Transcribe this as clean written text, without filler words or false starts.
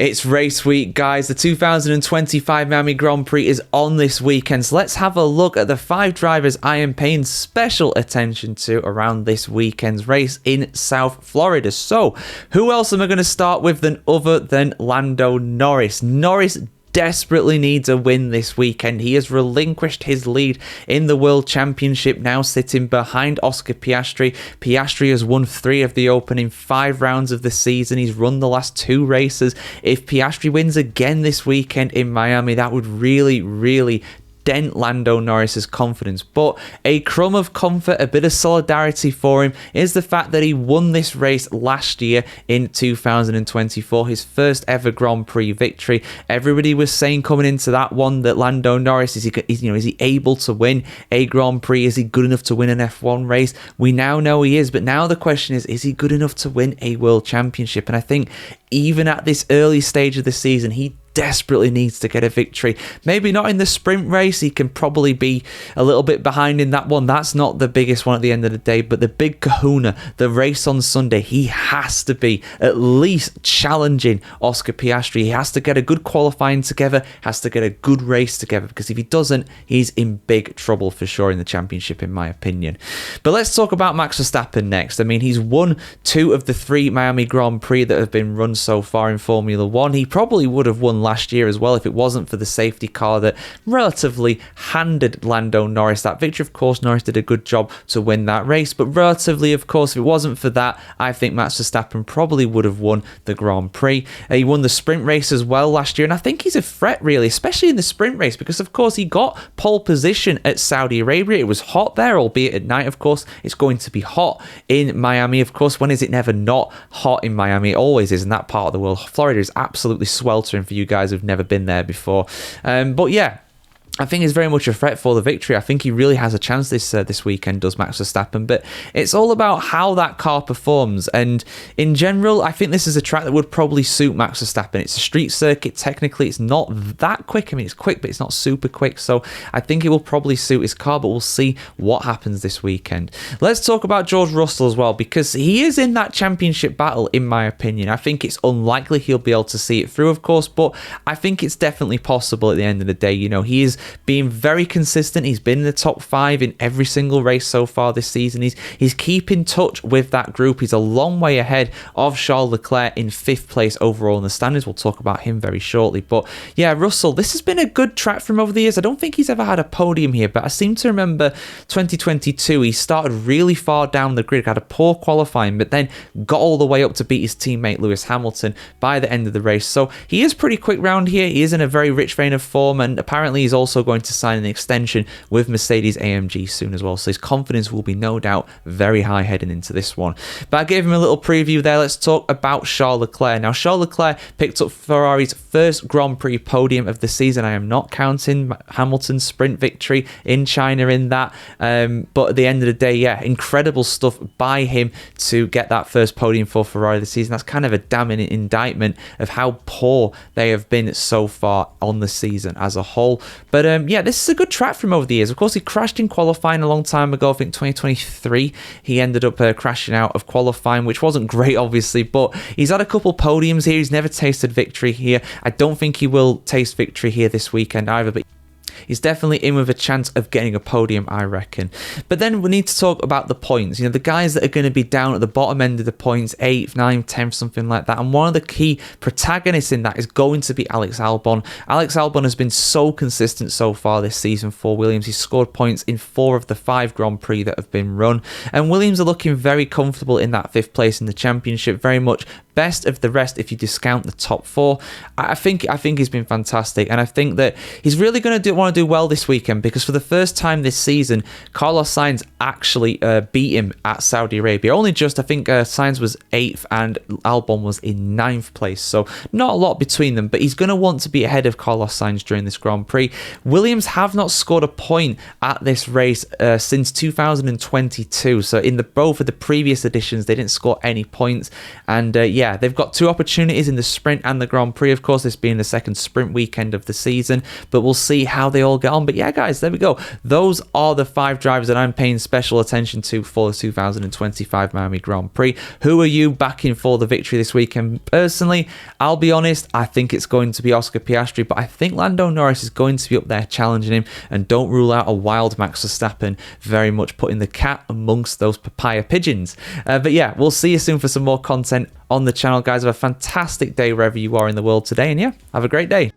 It's race week, guys. The 2025 Miami Grand Prix is on this weekend, so let's have a look at the 5 drivers I am paying special attention to around this weekend's race in South Florida. So, who else am I going to start with other than Lando Norris? Norris desperately needs a win this weekend. He has relinquished his lead in the World Championship, now sitting behind Oscar Piastri. Piastri has won 3 of the opening 5 rounds of the season. He's run the last 2 races. If Piastri wins again this weekend in Miami, that would really dent Lando Norris's confidence. But a crumb of comfort, a bit of solidarity for him, is the fact that he won this race last year in 2024, his first ever Grand Prix victory. Everybody was saying coming into that one that Lando Norris, is he able to win a Grand Prix? Is he good enough to win an F1 race? We now know he is, but now the question is he good enough to win a World Championship? And I think even at this early stage of the season, he desperately needs to get a victory. Maybe not in the sprint race. He can probably be a little bit behind in that one. That's not the biggest one at the end of the day, but the big kahuna, the race on Sunday, he has to be at least challenging Oscar Piastri. He has to get a good qualifying together, has to get a good race together, because if he doesn't, he's in big trouble for sure in the championship, in my opinion. But let's talk about Max Verstappen next. I mean, he's won 2 of the 3 Miami Grand Prix that have been run so far in Formula 1. He probably would have won last year as well if it wasn't for the safety car that relatively handed Lando Norris that victory. Of course, Norris did a good job to win that race, but relatively, of course, if it wasn't for that, I think Max Verstappen probably would have won the Grand Prix. He won the sprint race as well last year, and I think he's a threat, really, especially in the sprint race, because, of course, he got pole position at Saudi Arabia. It was hot there, albeit at night, of course. It's going to be hot in Miami, of course. When is it never not hot in Miami? It always is in that part of the world. Florida is absolutely sweltering for you guys who've never been there before. But yeah, I think he's very much a threat for the victory. I think he really has a chance this weekend, does Max Verstappen. But it's all about how that car performs. And in general, I think this is a track that would probably suit Max Verstappen. It's a street circuit. Technically, it's not that quick. I mean, it's quick, but it's not super quick. So I think it will probably suit his car, but we'll see what happens this weekend. Let's talk about George Russell as well, because he is in that championship battle, in my opinion. I think it's unlikely he'll be able to see it through, of course, but I think it's definitely possible at the end of the day. You know, he is being very consistent. He's been in the top 5 in every single race so far this season. He's keeping touch with that group. He's a long way ahead of Charles Leclerc in 5th place overall in the standings. We'll talk about him very shortly. But yeah, Russell, this has been a good track from over the years. I don't think he's ever had a podium here, but I seem to remember 2022, he started really far down the grid, had a poor qualifying, but then got all the way up to beat his teammate Lewis Hamilton by the end of the race. So he is pretty quick round here. He is in a very rich vein of form, and apparently he's also going to sign an extension with Mercedes-AMG soon as well. So his confidence will be no doubt very high heading into this one. But I gave him a little preview there. Let's talk about Charles Leclerc. Now, Charles Leclerc picked up Ferrari's first Grand Prix podium of the season. I am not counting Hamilton's sprint victory in China in that. But at the end of the day, yeah, incredible stuff by him to get that first podium for Ferrari this season. That's kind of a damning indictment of how poor they have been so far on the season as a whole. But yeah, this is a good track from over the years. Of course, he crashed in qualifying a long time ago. I think 2023, he ended up crashing out of qualifying, which wasn't great, obviously, but he's had a couple podiums here. He's never tasted victory here. I don't think he will taste victory here this weekend either, but he's definitely in with a chance of getting a podium, I reckon. But then we need to talk about the points. You know, the guys that are going to be down at the bottom end of the points, 8th, 9th, 10th, something like that. And one of the key protagonists in that is going to be Alex Albon. Alex Albon has been so consistent so far this season for Williams. He's scored points in 4 of the 5 Grand Prix that have been run. And Williams are looking very comfortable in that 5th place in the championship, very much best of the rest if you discount the top 4. I think he's been fantastic, and I think that he's really going to want to do well this weekend, because for the first time this season, Carlos Sainz actually beat him at Saudi Arabia. Only just, I think Sainz was 8th and Albon was in 9th place, so not a lot between them, but he's going to want to be ahead of Carlos Sainz during this Grand Prix. Williams have not scored a point at this race since 2022, so in both of the previous editions they didn't score any points, and yeah, yeah, they've got two opportunities in the sprint and the Grand Prix, of course, this being the second sprint weekend of the season, but we'll see how they all get on. But yeah, guys, there we go. Those are the 5 drivers that I'm paying special attention to for the 2025 Miami Grand Prix. Who are you backing for the victory this weekend? Personally, I'll be honest, I think it's going to be Oscar Piastri, but I think Lando Norris is going to be up there challenging him, and don't rule out a wild Max Verstappen, very much putting the cat amongst those papaya pigeons. But yeah, we'll see you soon for some more content on the channel, guys. Have a fantastic day wherever you are in the world today, and yeah, have a great day.